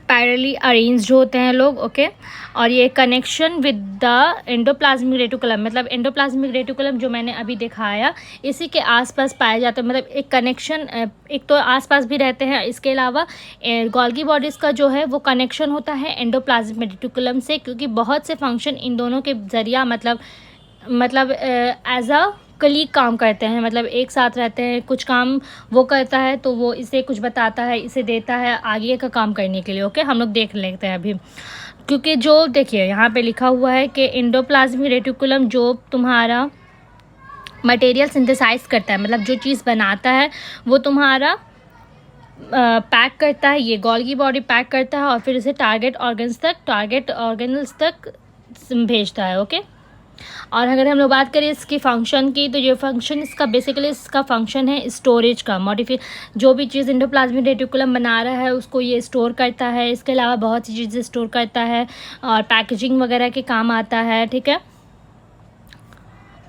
पैरेलली अरेंज्ड होते हैं लोग, ओके। और ये connection with the endoplasmic reticulum, मतलब एंडोप्लाज्मिक रेटिकुलम जो मैंने अभी दिखाया इसी के आसपास पाए जाते हैं, मतलब एक कनेक्शन, एक तो आसपास भी रहते हैं। इसके अलावा गोल्गी बॉडीज़ का जो है वो कनेक्शन होता है एंडोप्लाज्मिक रेटिकुलम से, क्योंकि बहुत से फंक्शन इन दोनों के ज़रिया मतलब एज अ कलीग काम करते हैं, मतलब एक साथ रहते हैं। कुछ काम वो करता है तो वो इसे कुछ बताता है, इसे देता है आगे का काम करने के लिए, ओके। हम लोग देख लेते हैं अभी, क्योंकि जो देखिए यहाँ पे लिखा हुआ है कि एंडोप्लाज्मिक रेटिकुलम जो तुम्हारा मटेरियल सिंथेसाइज करता है, मतलब जो चीज़ बनाता है वो तुम्हारा पैक करता है, ये गोल्गी बॉडी पैक करता है और फिर इसे टारगेट ऑर्गेनल्स तक भेजता है, ओके। और अगर हम लोग बात करें इसकी फ़ंक्शन की, तो ये फंक्शन इसका फंक्शन है स्टोरेज का। जो भी चीज़ एंडोप्लाज्मिक रेटिकुलम बना रहा है उसको ये स्टोर करता है। इसके अलावा बहुत सी चीज़ें स्टोर करता है और पैकेजिंग वगैरह के काम आता है, ठीक है।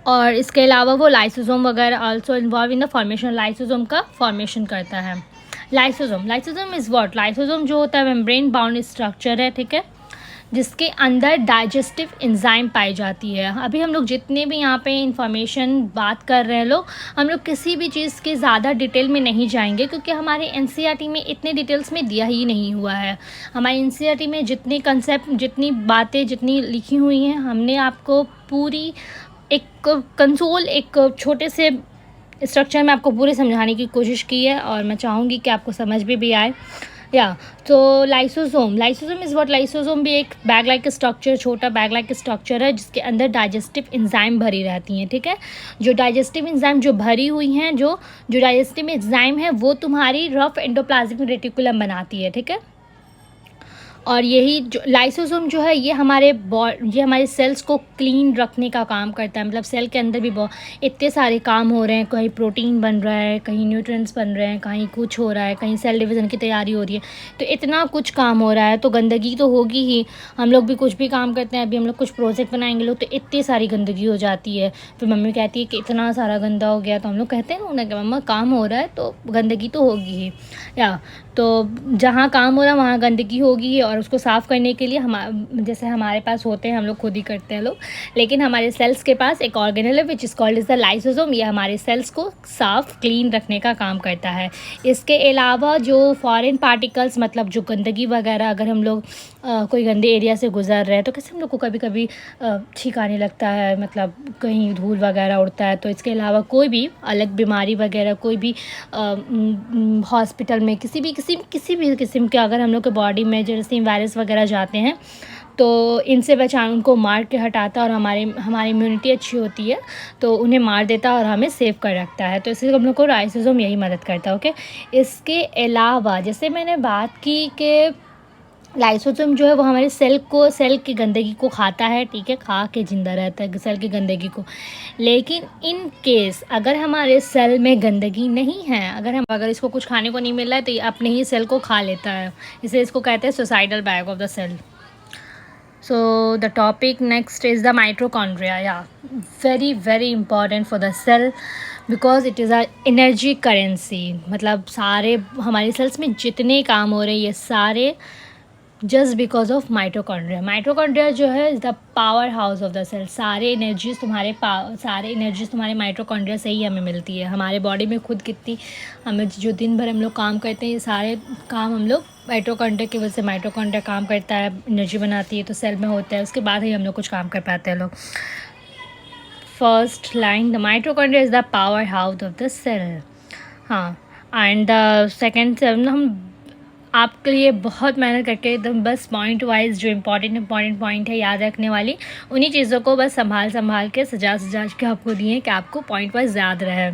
और इसके अलावा वो लाइसोसोम वगैरह also involve in the formation, lysosome का फॉर्मेशन करता है। लाइसोसोम इज़ व्हाट, लाइसोसोम जो होता है मेम्ब्रेन बाउंड स्ट्रक्चर है, ठीक है, जिसके अंदर डाइजेस्टिव एंजाइम पाई जाती है। अभी हम लोग जितने भी यहाँ पे इंफॉर्मेशन बात कर रहे हैं लोग, हम लोग किसी भी चीज़ के ज़्यादा डिटेल में नहीं जाएंगे, क्योंकि हमारे एनसीईआरटी में इतने डिटेल्स में दिया ही नहीं हुआ है। हमारे एनसीईआरटी में जितने कंसेप्ट, जितनी बातें, जितनी लिखी हुई हैं, हमने आपको पूरी एक छोटे से स्ट्रक्चर में आपको पूरे समझाने की कोशिश की है, और मैं चाहूँगी कि आपको समझ भी आए। तो लाइसोसोम इज़ व्हाट, लाइसोसोम भी एक बैग लाइक स्ट्रक्चर, छोटा बैग लाइक स्ट्रक्चर है जिसके अंदर डाइजेस्टिव एंजाइम भरी रहती हैं, ठीक है। जो डाइजेस्टिव एंजाइम जो भरी हुई हैं, जो डाइजेस्टिव एंजाइम है वो तुम्हारी रफ एंडोप्लाज्मिक रेटिकुलम बनाती है, ठीक है। और यही जो लाइसोसोम जो है ये हमारे सेल्स को क्लीन रखने का काम करता है। मतलब सेल के अंदर भी इतने सारे काम हो रहे हैं, कहीं प्रोटीन बन रहा है, कहीं न्यूट्रिएंट्स बन रहे हैं, कहीं कुछ हो रहा है, कहीं सेल डिवीज़न की तैयारी हो रही है, तो इतना कुछ काम हो रहा है तो गंदगी तो होगी ही। हम लोग भी कुछ भी काम करते हैं, अभी हम लोग कुछ प्रोजेक्ट बनाएंगे लोग, तो इतनी सारी गंदगी हो जाती है। फिर मम्मी कहती है कि इतना सारा गंदा हो गया, तो हम लोग कहते हैं ना कि मम्मा काम हो रहा है तो गंदगी तो होगी ही, तो जहाँ काम हो रहा है वहाँ गंदगी होगी। और उसको साफ़ करने के लिए जैसे हमारे पास होते हैं, हम लोग खुद ही करते हैं लोग, लेकिन हमारे सेल्स के पास एक ऑर्गेनेल है which is called is the lysosome. ये हमारे सेल्स को साफ़ क्लीन रखने का काम करता है। इसके अलावा जो फॉरेन पार्टिकल्स, मतलब जो गंदगी वगैरह, अगर हम लोग कोई गंदे एरिया से गुजर रहे हैं तो कैसे हम लोग को कभी कभी छींक आने लगता है, मतलब कहीं धूल वगैरह उड़ता है। तो इसके अलावा कोई भी अलग बीमारी वगैरह, कोई भी हॉस्पिटल में किसी भी किस्म के अगर हम लोग के बॉडी में जैसे वायरस वगैरह जाते हैं तो इनसे बचाना, उनको मार के हटाता है, और हमारी इम्यूनिटी अच्छी होती है तो उन्हें मार देता है और हमें सेव कर रखता है। तो इसलिए हम लोग को लाइसोसोम यही मदद करता है, ओके। इसके अलावा जैसे मैंने बात की कि लाइसोसोम जो है वो हमारे सेल की गंदगी को खाता है, ठीक है, खा के ज़िंदा रहता है सेल की गंदगी को। लेकिन इन केस अगर हमारे सेल में गंदगी नहीं है, अगर इसको कुछ खाने को नहीं मिल रहा है तो ये अपने ही सेल को खा लेता है, इसे इसको कहते हैं suicidal bag of the cell. So the topic next is the mitochondria. Very very important for the cell because it is a energy currency. मतलब सारे हमारे सेल्स में जितने काम हो रहे हैं ये सारे जस्ट बिकॉज ऑफ माइटोकॉन्ड्रिया जो है is the power house of the cell. सारे एनर्जीज तुम्हारे माइटोकॉन्ड्रिया से ही हमें मिलती है। हमारे बॉडी में खुद कितनी हमें जो दिन भर हम लोग काम करते हैं, ये सारे काम हम लोग माइटोकॉन्ड्रिया की वजह से, माइटोकॉन्ड्रिया काम करता है, एनर्जी बनाती है तो सेल में होता है, उसके बाद ही हम लोग कुछ काम कर पाते हैं लोग। First line, the mitochondria is the power house of the cell. And the second हम आपके लिए बहुत मेहनत करके एकदम बस पॉइंट वाइज जो इम्पॉर्टेंट पॉइंट है याद रखने वाली, उन्हीं चीज़ों को बस संभाल के सजा के आपको दिए कि आपको पॉइंट वाइज याद रहे।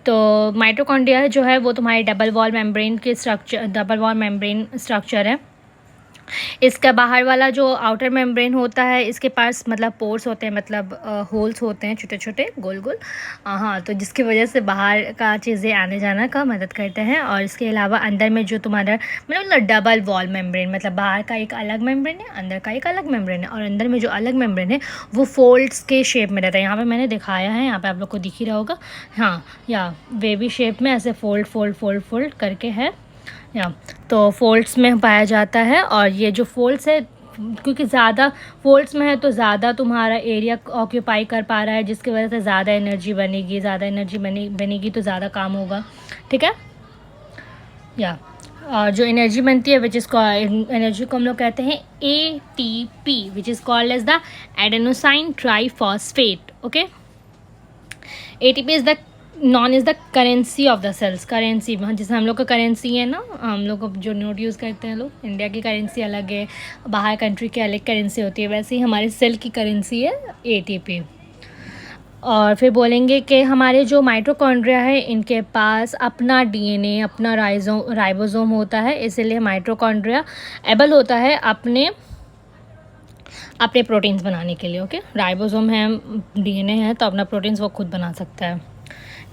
तो माइटोकॉन्ड्रिया जो है वो तुम्हारे डबल वॉल मेम्ब्रेन स्ट्रक्चर है। इसका बाहर वाला जो आउटर मेम्ब्रेन होता है, इसके पास मतलब पोर्स होते हैं, मतलब होल्स होते हैं छोटे छोटे गोल, तो जिसकी वजह से बाहर का चीज़ें आने जाना का मदद करते हैं। और इसके अलावा अंदर में जो तुम्हारा मतलब डबल वॉल मेम्ब्रेन, मतलब बाहर का एक अलग मेम्ब्रेन है, अंदर का एक अलग मेम्ब्रेन है, और अंदर में जो अलग मेम्ब्रेन है वो फोल्ड्स के शेप में रहता है। यहाँ पर मैंने दिखाया है, यहाँ पर आप लोग को दिख ही रहा होगा, वेवी शेप में ऐसे फोल्ड करके है। या तो फोल्ड्स में पाया जाता है। और ये जो फोल्ड्स है, क्योंकि ज़्यादा फोल्ड्स में है तो ज़्यादा तुम्हारा एरिया ऑक्यूपाई कर पा रहा है, जिसकी वजह से ज़्यादा एनर्जी बनेगी, ज़्यादा एनर्जी बनेगी तो ज़्यादा काम होगा, ठीक है। या और जो एनर्जी बनती है विच इज़ एनर्जी को हम लोग कहते हैं ATP, which is called as the adenosine triphosphate. Okay, ATP is the known is the currency of the cells. Currency जैसे हम लोग का करेंसी है ना, हम लोग जो नोट यूज़ करते हैं लोग, इंडिया की करेंसी अलग है, बाहर कंट्री की अलग करेंसी होती है, वैसे ही हमारे सेल की करेंसी है ATP। और फिर बोलेंगे कि हमारे जो माइटोकॉन्ड्रिया है इनके पास अपना DNA, अपना राइबोसोम होता है, इसीलिए माइटोकॉन्ड्रिया एबल होता है अपने प्रोटीन्स बनाने के लिए। ओके, राइबोसोम है, DNA है, तो अपना प्रोटीन्स वो खुद बना सकता है।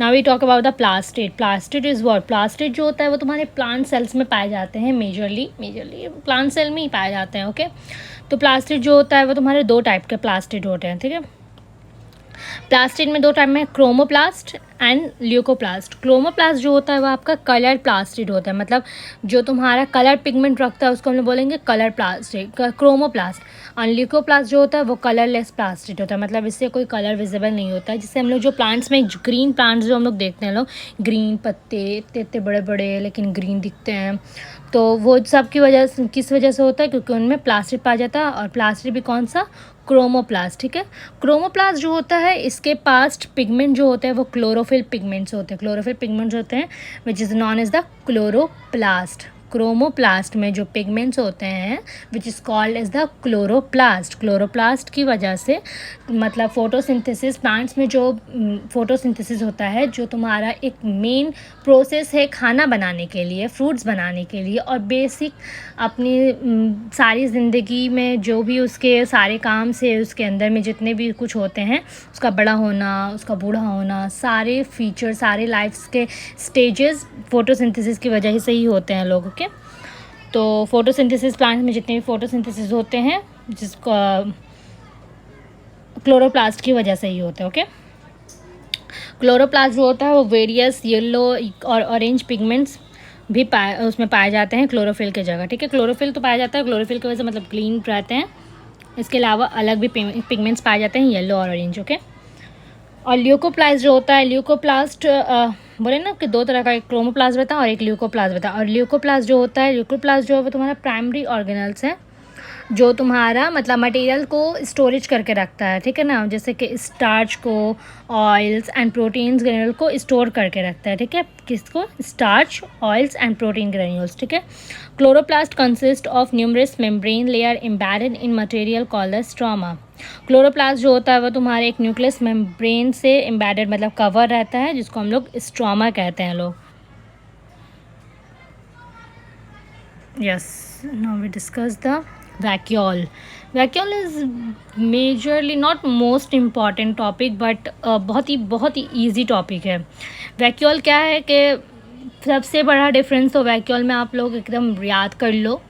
Now we talk about the plastid. Plastid is what? Plastid जो होता है वो तुम्हारे प्लांट सेल्स में पाए जाते हैं, मेजरली प्लांट सेल में ही पाए जाते हैं। ओके, तो प्लास्टिड जो होता है वो तुम्हारे 2 टाइप के प्लास्टिड होते हैं, ठीक है। प्लास्टिड में 2 टाइप में, क्रोमोप्लास्ट एंड ल्यूकोप्लास्ट। क्रोमोप्लास्ट जो होता है वो आपका कलर प्लास्टिड होता है, मतलब जो तुम्हारा कलर पिगमेंट रखता है उसको हम लोग बोलेंगे कलर प्लास्टिड, क्रोमोप्लास्ट। और ल्यूकोप्लास्ट जो होता है वो कलरलेस प्लास्टिड होता है, मतलब इससे कोई कलर विजिबल नहीं होता है। जिससे हम लोग जो प्लांट्स में ग्रीन प्लांट्स जो हम लोग देखते हैं, लोग ग्रीन पत्ते इतने इतने बड़े बड़े लेकिन ग्रीन दिखते हैं, तो वो सब की वजह से, किस वजह से होता है? क्योंकि उनमें प्लास्टिड पाया जाता है। और प्लास्टिड भी कौन सा? क्रोमोप्लास्ट, ठीक है। क्रोमोप्लास्ट जो होता है इसके पास पिगमेंट जो होते हैं वो क्लोरोफिल पिगमेंट्स होते हैं। क्लोरोफिल पिगमेंट्स होते हैं which is known as the chloroplast. Chromoplast में जो पिगमेंट्स होते हैं which is called as the chloroplast. Chloroplast की वजह से मतलब फोटोसिंथेसिस, प्लांट्स में जो फोटोसिंथेसिस होता है, जो तुम्हारा एक मेन प्रोसेस है खाना बनाने के लिए, फ्रूट्स बनाने के लिए, और बेसिक अपनी सारी ज़िंदगी में जो भी उसके सारे काम से उसके अंदर में जितने भी कुछ होते हैं, उसका बड़ा होना, उसका बूढ़ा होना, सारे फीचर, सारे लाइफ्स के स्टेजेस फोटोसिंथेसिस की वजह से ही होते हैं लोग। ओके, तो फोटोसिंथेसिस, प्लांट में जितने भी फोटोसिंथेसिस होते हैं जिसको क्लोरोप्लास्ट की वजह से ही होते हैं। ओके, क्लोरोप्लास्ट जो होता है वो वेरियस येलो और ऑरेंज पिगमेंट्स भी उसमें पाए जाते हैं क्लोरोफिल के जगह, ठीक है। क्लोरोफिल तो पाया जाता है, क्लोरोफिल की वजह से मतलब ग्रीन रहते हैं, इसके अलावा अलग भी पिगमेंट्स पाए जाते हैं येलो और ऑरेंज। ओके, और ल्यूकोप्लास्ट जो होता है, ल्यूकोप्लास्ट बोले ना कि 2 तरह का, एक क्रोमोप्लास्ट रहता है और एक ल्यूकोप्लास्ट रहता है। और ल्यूकोप्लास्ट जो होता है, ल्यूकोप्लास्ट जो है वो तुम्हारा प्राइमरी ऑर्गेनल्स है, जो तुम्हारा मतलब मटेरियल को स्टोरेज करके रखता है, ठीक है ना। जैसे कि स्टार्च को, ऑयल्स एंड प्रोटीन्स ग्रेन्यूल को स्टोर करके रखता है, ठीक है। किसको? Starch, oils and protein granules, ठीक है। Chloroplast consist of numerous membrane layer embedded in material called the stroma. Chloroplast जो होता है वो तुम्हारे एक न्यूक्लियस मेम्ब्रेन से एम्बेडेड मतलब कवर रहता है, जिसको हम लोग स्ट्रोमा कहते हैं लोग। Yes, now we discuss the vacuole. Vacuole is majorly not most important topic, but बहुत ही ईजी टॉपिक है। वैक्यूल क्या है कि सबसे बड़ा डिफरेंस तो वैक्यूल में आप लोग एकदम याद कर लो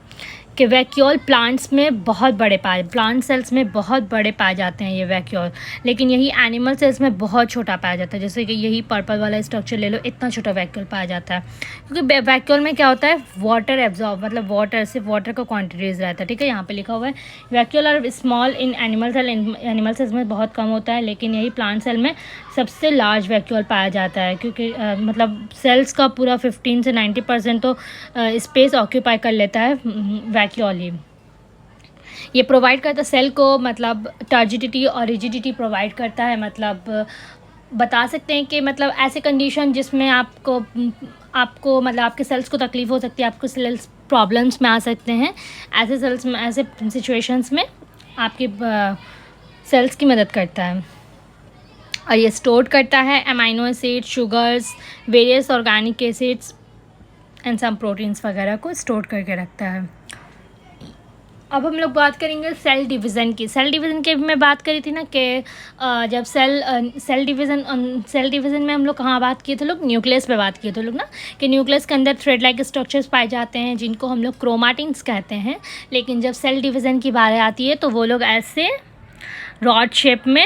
कि वैक्यूल प्लांट्स में बहुत बड़े प्लांट सेल्स में बहुत बड़े पाए जाते हैं ये वैक्यूल, लेकिन यही एनिमल सेल्स में बहुत छोटा पाया जाता है। जैसे कि यही पर्पल वाला स्ट्रक्चर ले लो, इतना छोटा वैक्यूल पाया जाता है, क्योंकि वैक्यूल में क्या होता है? वाटर एब्जॉर्ब, मतलब वाटर, सिर्फ वाटर का क्वान्टिटीज़ रहता है, ठीक है। यहाँ पे लिखा हुआ है vacuole are small in animal cell, animal cells में बहुत कम होता है, लेकिन यही प्लांट सेल में सबसे लार्ज वैक्यूल पाया जाता है, क्योंकि मतलब सेल्स का पूरा 15 से 90% तो स्पेस ऑक्यूपाई कर लेता है वैक्यूल। ये प्रोवाइड करता है सेल को, मतलब टर्जिडिटी और रिजिडिटी प्रोवाइड करता है। मतलब बता सकते हैं कि मतलब ऐसे कंडीशन जिसमें आपको मतलब आपके सेल्स को तकलीफ़ हो सकती है, आपको सेल्स प्रॉब्लम्स में आ सकते हैं, ऐसे सेल्स में, ऐसे सिचुएशंस में आपके सेल्स की मदद करता है। और ये स्टोर करता है amino acid, sugars, various organic acids and some proteins वगैरह को स्टोर करके रखता है। अब हम लोग बात करेंगे सेल डिवीज़न की। सेल डिवीज़न की मैं बात करी थी ना कि जब सेल डिवीज़न में हम लोग कहाँ बात किए थे लोग? न्यूक्लियस पे बात किए थे लोग ना, कि न्यूक्लियस के अंदर थ्रेड लाइक स्ट्रक्चर्स पाए जाते हैं जिनको हम लोग क्रोमाटिन्स कहते हैं। लेकिन जब सेल डिवीज़न की बात आती है तो वो लोग ऐसे रॉड शेप में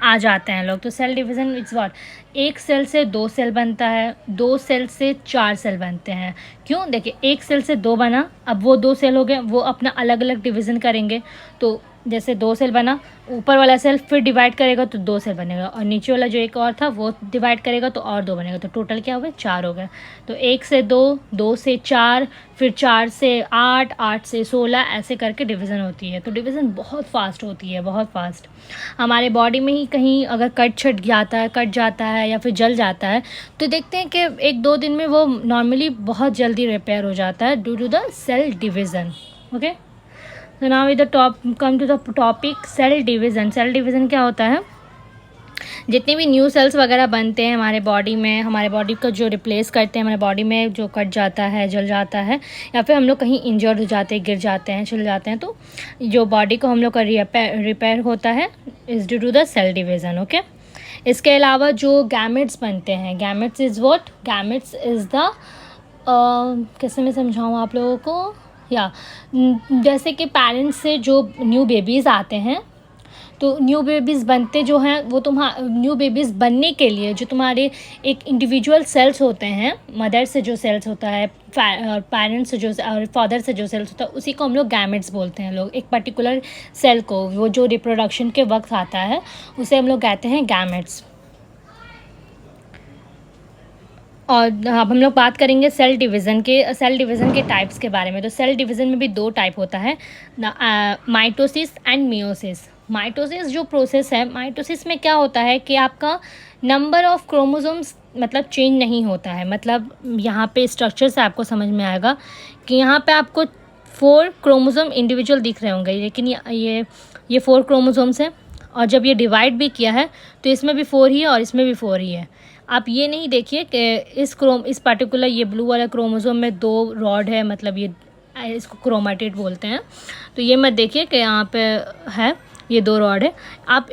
आ जाते हैं लोग। तो सेल डिवीज़न इट्स व्हाट, एक सेल से 2 सेल बनता है, 2 सेल से 4 सेल बनते हैं। क्यों? देखिए, एक सेल से 2 बना, अब वो 2 सेल हो गए, वो अपना अलग अलग डिवीज़न करेंगे। तो जैसे 2 सेल बना, ऊपर वाला सेल फिर डिवाइड करेगा तो 2 सेल बनेगा, और नीचे वाला जो एक और था वो डिवाइड करेगा तो और 2 बनेगा। तो टोटल क्या हुए? 4 हो गए। तो 1 से 2, 2 से 4, फिर 4 से 8, 8 से 16, ऐसे करके डिवीज़न होती है। तो डिवीज़न बहुत फास्ट होती है, बहुत फास्ट। हमारे बॉडी में ही कहीं अगर कट जाता है या फिर जल जाता है, तो देखते हैं कि 1-2 दिन में वो नॉर्मली बहुत जल्दी रिपेयर हो जाता है due to the cell division. Okay, तो now with the come to the topic cell division. Cell division क्या होता है? जितने भी न्यू सेल्स वगैरह बनते हैं हमारे बॉडी में, हमारे बॉडी को जो रिप्लेस करते हैं, हमारे बॉडी में जो कट जाता है, जल जाता है, या फिर हम लोग कहीं इंजर्ड हो जाते हैं, गिर जाते हैं, छिल जाते हैं, तो जो बॉडी को हम लोग का रिपेयर होता है is due to the cell division. Okay, इसके अलावा जो गैमेट्स बनते हैं, gametes is what, gametes is the कैसे मैं समझाऊँ आप लोगों को, या जैसे कि पेरेंट्स से जो न्यू बेबीज़ आते हैं, तो न्यू बेबीज़ बनते जो हैं वो न्यू बेबीज़ बनने के लिए जो तुम्हारे एक इंडिविजुअल सेल्स होते हैं, मदर से जो सेल्स होता है, पेरेंट्स से जो और फादर से जो सेल्स होता है, उसी को हम लोग गैमेट्स बोलते हैं। लोग एक पर्टिकुलर सेल को, वो जो रिप्रोडक्शन के वक्त आता है, उसे हम लोग कहते हैं गैमेट्स। और अब हम लोग बात करेंगे सेल डिवीज़न के टाइप्स के बारे में। तो सेल डिवीज़न में भी 2 टाइप होता है, माइटोसिस एंड मियोसिस। माइटोसिस जो प्रोसेस है, माइटोसिस में क्या होता है कि आपका नंबर ऑफ क्रोमोसोम्स मतलब चेंज नहीं होता है। मतलब यहाँ पे स्ट्रक्चर से आपको समझ में आएगा कि यहाँ पे आपको 4 क्रोमोसोम इंडिविजुअल दिख रहे होंगे, लेकिन ये 4 क्रोमोसोम्स हैं, और जब ये डिवाइड भी किया है तो इसमें भी 4 ही है और इसमें भी 4 ही है। आप ये नहीं देखिए कि इस पर्टिकुलर ये ब्लू वाला क्रोमोसोम में 2 रॉड है, मतलब ये इसको क्रोमेटिड बोलते हैं। तो ये मत देखिए कि यहाँ पे है ये 2 रॉड है। आप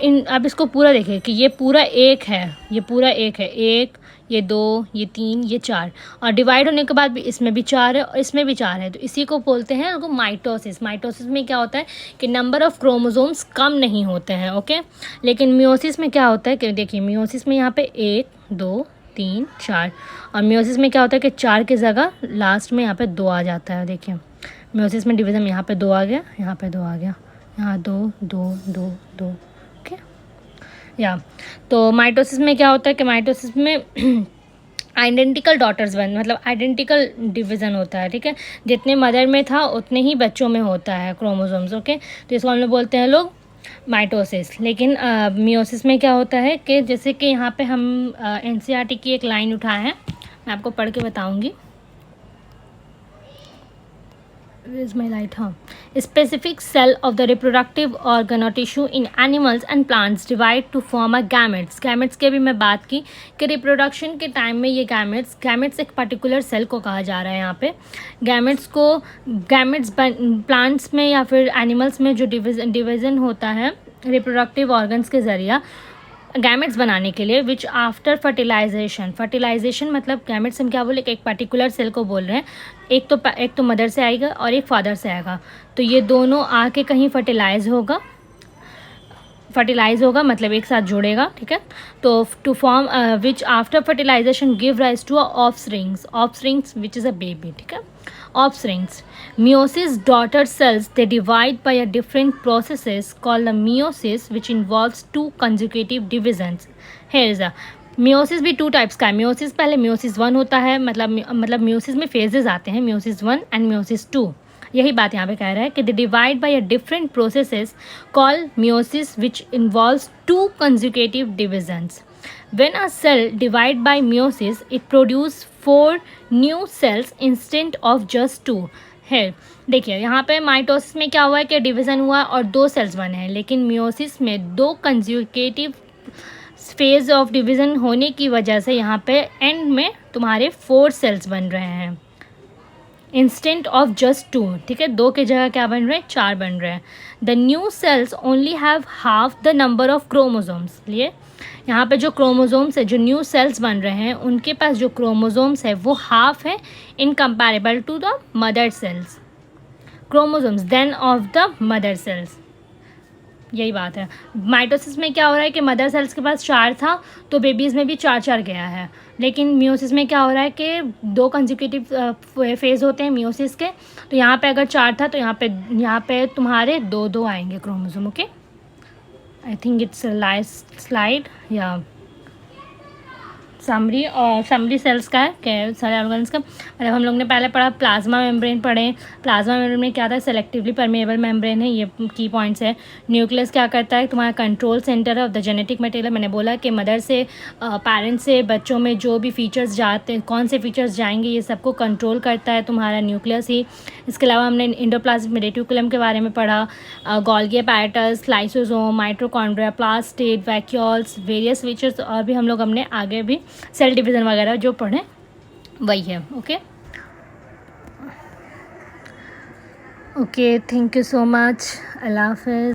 इसको पूरा देखिए कि ये पूरा एक है, ये पूरा एक है, 1, ये 2, ये 3, ये 4, और डिवाइड होने के बाद भी इसमें भी 4 है और इसमें भी 4 है। तो इसी को बोलते हैं माइटोसिस। माइटोसिस में क्या होता है कि नंबर ऑफ़ क्रोमोसोम्स कम नहीं होते हैं। ओके, लेकिन मियोसिस में क्या होता है कि देखिए, मियोसिस में यहाँ पे 1, 2, 3, 4, और मियोसिस में क्या होता है कि 4 की जगह लास्ट में यहाँ पे 2 आ जाता है। देखिए, मियोसिस में डिवीज़न यहाँ पे 2 आ गया, यहाँ पे 2 आ गया, यहाँ 2, 2, 2, 2। ओके, या तो माइटोसिस में क्या होता है कि माइटोसिस में आइडेंटिकल डॉटर्स मतलब आइडेंटिकल डिवीज़न होता है। ठीक है, जितने मदर में था उतने ही बच्चों में होता है क्रोमोसोम्स। ओके, तो इसको हम लोग बोलते हैं लोग माइटोसिस। लेकिन मियोसिस में क्या होता है कि जैसे कि यहाँ पे हम एनसीईआरटी की एक लाइन उठाए हैं, मैं आपको पढ़ के बताऊँगी। Where's my light? हाँ, specific cell of the reproductive organ or tissue in animals and plants divide to form a gametes। gametes की भी मैं बात की कि रिप्रोडक्शन के टाइम में ये gametes एक पर्टिकुलर सेल को कहा जा रहा है। यहाँ पे gametes प्लांट्स में या फिर एनिमल्स में जो डिवीज़न होता है रिप्रोडक्टिव ऑर्गन्स के ज़रिया गैमेट्स बनाने के लिए, विच आफ्टर फर्टिलाइजेशन मतलब गैमेट्स हम क्या बोले कि एक पर्टिकुलर सेल को बोल रहे हैं। एक तो मदर से आएगा और एक फादर से आएगा, तो ये दोनों आके कहीं फर्टिलाइज होगा मतलब एक साथ जुड़ेगा। ठीक है, तो to form which after fertilisation give rise to offsprings which is a baby. ठीक है, offsprings. Meiosis daughter cells, they divide by a different processes called the meiosis, which involves 2 consecutive divisions. Here is a meiosis भी 2 types का है। meiosis पहले meiosis 1 होता है, मतलब meiosis में phases आते हैं, meiosis 1 and meiosis 2। यही बात यहाँ पे कह रहा है कि they divide by a different processes called meiosis, which involves 2 consecutive divisions. When a cell divide by meiosis, it produce 4 new cells instead of just 2। है, देखिए यहाँ पे माइटोसिस में क्या हुआ है कि डिवीज़न हुआ और 2 सेल्स बने हैं, लेकिन मियोसिस में 2 कंज्यूकेटिव फेज ऑफ डिवीज़न होने की वजह से यहाँ पे एंड में तुम्हारे 4 सेल्स बन रहे हैं इंस्टेंट ऑफ जस्ट 2। ठीक है, 2 की जगह क्या बन रहे हैं, 4 बन रहे हैं। The new sales only have half the number of chromosomes. लिए यहाँ पे जो क्रोमोसोम्स है, जो न्यू सेल्स बन रहे हैं उनके पास जो क्रोमोसोम्स है वो हाफ है in comparable to the mother cells chromosomes then of the mother cells. यही बात है। माइटोसिस में क्या हो रहा है कि मदर सेल्स के पास 4 था तो बेबीज़ में भी 4-4 गया है, लेकिन मियोसिस में क्या हो रहा है कि 2 कंसेक्यूटिव फेज़ होते हैं मियोसिस के। तो यहाँ पे अगर 4 था तो यहाँ पे तुम्हारे 2-2 आएंगे chromosome. Okay, I think it's last slide या समरी। और समरी सेल्स का है कि सारे ऑर्गन्स का, मतलब हम लोग ने पहले पढ़ा प्लाज्मा मेम्ब्रेन पढ़े। प्लाज्मा मेम्ब्रेन में क्या था, सेलेक्टिवली परमेएबल मेम्ब्रेन है, ये की पॉइंट्स है। न्यूक्लियस क्या करता है, तुम्हारा कंट्रोल सेंटर है ऑफ द जेनेटिक मटेरियल। मैंने बोला कि मदर से पेरेंट्स से बच्चों में जो भी फीचर्स जाते हैं, कौन से फीचर्स जाएंगे, ये सबको कंट्रोल करता है तुम्हारा न्यूक्लियस ही। इसके अलावा हमने इंडोप्लाज्मिक रेटिकुलम के बारे में पढ़ा, Golgi apparatus, lysosome, mitochondria, plastid, vacuoles, various features, और भी हम लोग हमने आगे भी सेल डिवीज़न वगैरह जो पढ़े वही है। Okay okay, thank you so much, अल्लाह हाफ़िज़।